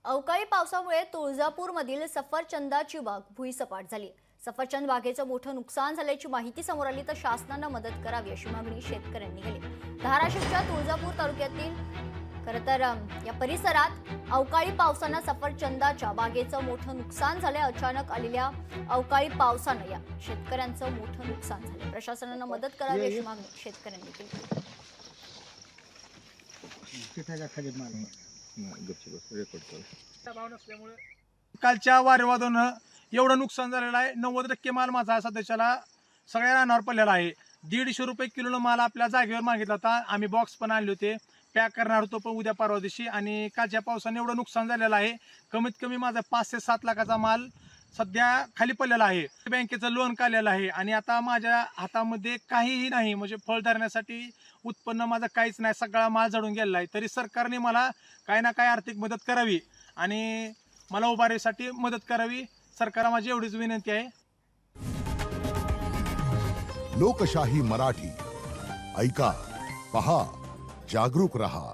अवकाळी पावसामुळे तुळजापूरमधील सफरचंदाची बाग भुईसपाट झाली। सफरचंद बागेचं मोठं नुकसान झाल्याची माहिती समोर आली तर शासनानं मदत करावी अशी मागणी शेतकऱ्यांनी केली। धाराशिवच्या तुळजापूर तालुक्यातील खरतर या परिसरात अवकाळी पावसानं सफरचंदाच्या बागेचं मोठं नुकसान झाले। अचानक आलेल्या अवकाळी पावसानं या शेतकऱ्यांचं मोठं नुकसान झाले। प्रशासनानं मदत करावी अशी मागणी शेतकऱ्यांनी केली। कालच्या वादळानं एवढं नुकसान झालेलं आहे। 90% माल माझा सध्याच्याला सगळ्या रानावर पडलेला आहे। 150 रुपये किलोनं माल आपल्या जागेवर मागितला होता। आम्ही बॉक्स पण आणले होते, पॅक करणार होतो, पण उद्या परवा दिवशी। आणि कालच्या पावसाने एवढं नुकसान झालेलं आहे, कमीत कमी माझा 5 ते 7 लाखाचा माल सध्या खाली पडलेला आहे। बँकेचं लोन काढलेलं आहे आणि आता माझ्या हातामध्ये काहीही नाही, म्हणजे फळ धरण्यासाठी उत्पन्न माझं काहीच नाही, सगळा माल जळून गेलेला आहे। तरी सरकारने मला काही ना काही आर्थिक मदत करावी आणि मला उभारीसाठी मदत करावी। सरकारला माझी एवढीच विनंती आहे। लोकशाही मराठी ऐका, पहा, जागरूक रहा।